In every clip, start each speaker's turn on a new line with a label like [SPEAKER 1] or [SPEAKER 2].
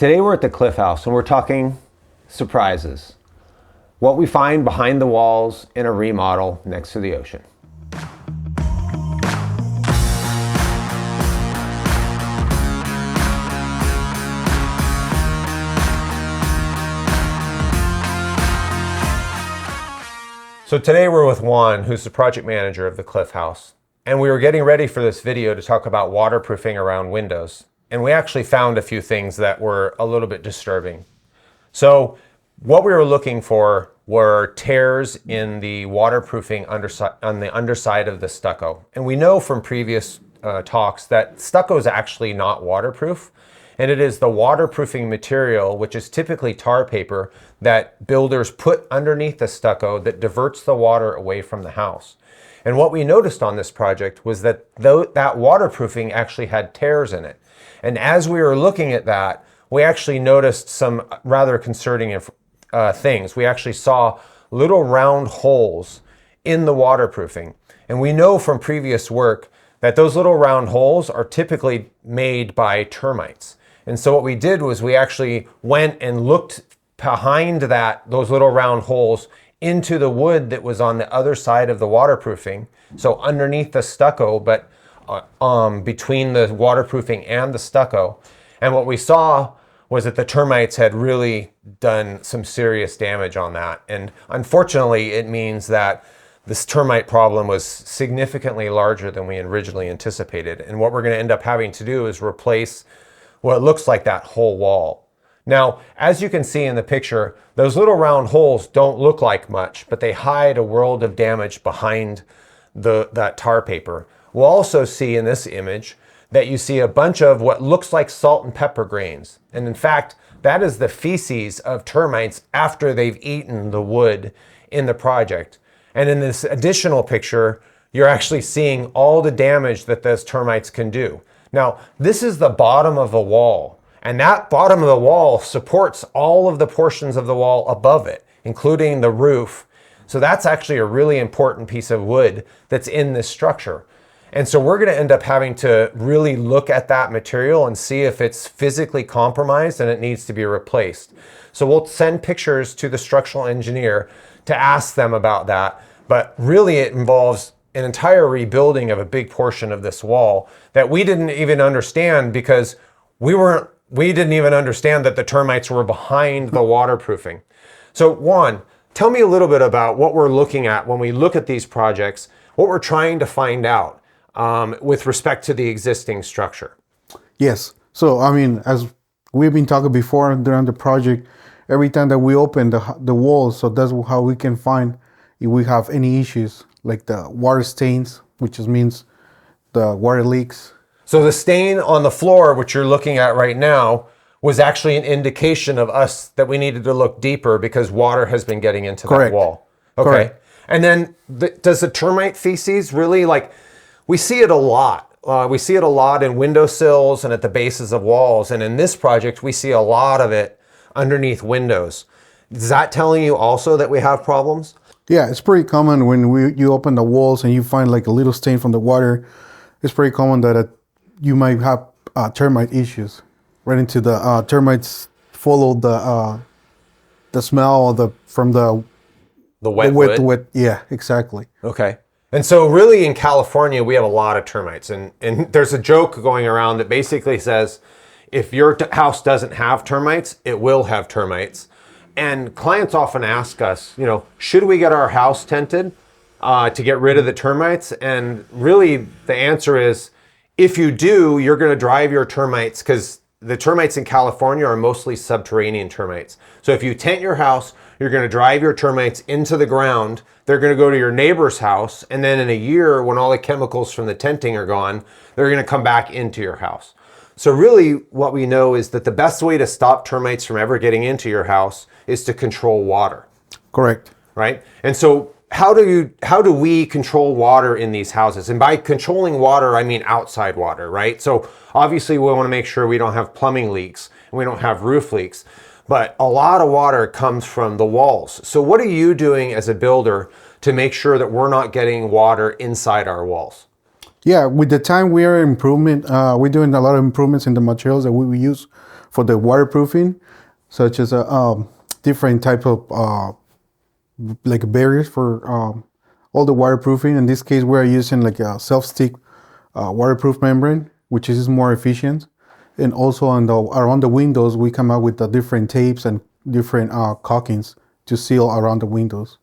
[SPEAKER 1] Today we're at the Cliff House and we're talking surprises. What we find behind the walls in a remodel next to the ocean. So today we're with Juan, who's the project manager of the Cliff House. And we were getting ready for this video to talk about waterproofing around windows. And we actually found a few things that were a little bit disturbing. So what we were looking for were tears in the waterproofing on the underside of the stucco. And we know from previous talks that stucco is actually not waterproof. And it is the waterproofing material, which is typically tar paper, that builders put underneath the stucco that diverts the water away from the house. And what we noticed on this project was that that waterproofing actually had tears in it. And as we were looking at that, we actually noticed some rather concerning things. We actually saw little round holes in the waterproofing. And we know from previous work that those little round holes are typically made by termites. And so what we did was we actually went and looked behind those little round holes into the wood that was on the other side of the waterproofing. So underneath the stucco, but between the waterproofing and the stucco. And what we saw was that the termites had really done some serious damage on that. And unfortunately, it means that this termite problem was significantly larger than we originally anticipated. And what we're going to end up having to do is replace what looks like that whole wall. Now, as you can see in the picture, those little round holes don't look like much, but they hide a world of damage behind that tar paper. We'll also see in this image that you see a bunch of what looks like salt and pepper grains. And in fact, that is the feces of termites after they've eaten the wood in the project. And in this additional picture, you're actually seeing all the damage that those termites can do. Now, this is the bottom of the wall, and that bottom of the wall supports all of the portions of the wall above it, including the roof. So that's actually a really important piece of wood that's in this structure. And so we're going to end up having to really look at that material and see if it's physically compromised and it needs to be replaced. So we'll send pictures to the structural engineer to ask them about that. But really it involves an entire rebuilding of a big portion of this wall that we didn't even understand because we didn't even understand that the termites were behind the waterproofing. So Juan, tell me a little bit about what we're looking at when we look at these projects, what we're trying to find out with respect to the existing structure.
[SPEAKER 2] Yes. So, I mean, as we've been talking before during the project, every time that we open the walls, so that's how we can find if we have any issues, like the water stains, which just means the water leaks.
[SPEAKER 1] So the stain on the floor, which you're looking at right now, was actually an indication of us that we needed to look deeper because water has been getting into
[SPEAKER 2] Correct.
[SPEAKER 1] That wall. Okay.
[SPEAKER 2] Correct.
[SPEAKER 1] And then does the termite feces really, like, we see it a lot. We see it a lot in windowsills and at the bases of walls. And in this project, we see a lot of it underneath windows. Is that telling you also that we have problems?
[SPEAKER 2] Yeah, it's pretty common when you open the walls and you find like a little stain from the water. It's pretty common that you might have termite issues. Right into the termites follow the smell from the
[SPEAKER 1] wet wood.
[SPEAKER 2] Yeah, exactly.
[SPEAKER 1] Okay. And so really in California, we have a lot of termites. And there's a joke going around that basically says, if your house doesn't have termites, it will have termites. And clients often ask us, should we get our house tented to get rid of the termites? And really the answer is, if you do, you're going to drive your termites, because the termites in California are mostly subterranean termites. So if you tent your house, you're going to drive your termites into the ground. They're going to go to your neighbor's house. And then in a year, when all the chemicals from the tenting are gone, they're going to come back into your house. So really what we know is that the best way to stop termites from ever getting into your house is to control water.
[SPEAKER 2] Correct.
[SPEAKER 1] Right? And so how do we control water in these houses? And by controlling water, I mean outside water, right? So obviously we want to make sure we don't have plumbing leaks and we don't have roof leaks. But a lot of water comes from the walls. So what are you doing as a builder to make sure that we're not getting water inside our walls?
[SPEAKER 2] Yeah, with the time we're doing a lot of improvements in the materials that we use for the waterproofing, such as a different type of like barriers for all the waterproofing. In this case, we're using like a self-stick waterproof membrane, which is more efficient. And also around the windows, we come out with the different tapes and different caulkings to seal around the windows.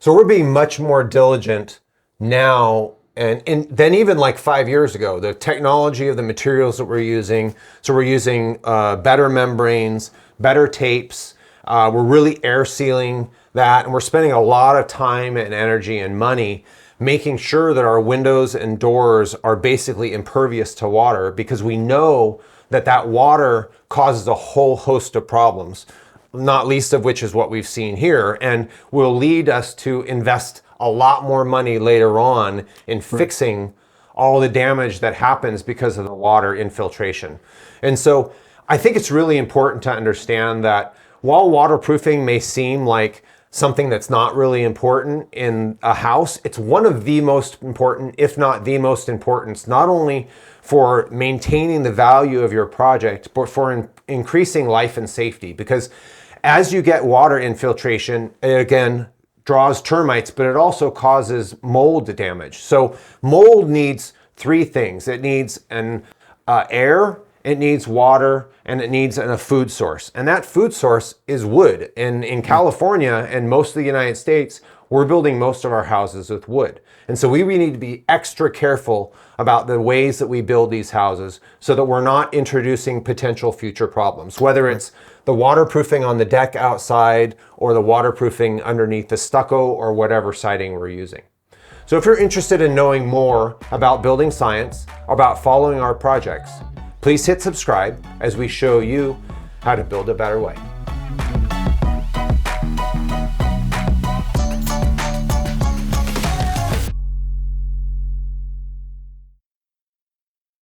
[SPEAKER 1] So we're being much more diligent now and than even like 5 years ago. The technology of the materials that we're using, so we're using better membranes, better tapes. We're really air sealing that, and we're spending a lot of time and energy and money making sure that our windows and doors are basically impervious to water, because we know that that water causes a whole host of problems, not least of which is what we've seen here, and will lead us to invest a lot more money later on in fixing all the damage that happens because of the water infiltration. And so I think it's really important to understand that while waterproofing may seem like something that's not really important in a house, it's one of the most important, if not the most important, not only for maintaining the value of your project, but for increasing life and safety. Because as you get water infiltration, it again draws termites, but it also causes mold damage. So mold needs three things. It needs an air, it needs water, and it needs a food source. And that food source is wood. And in California and most of the United States, we're building most of our houses with wood. And so we need to be extra careful about the ways that we build these houses so that we're not introducing potential future problems, whether it's the waterproofing on the deck outside or the waterproofing underneath the stucco or whatever siding we're using. So if you're interested in knowing more about building science, about following our projects, please hit subscribe as we show you how to build a better way.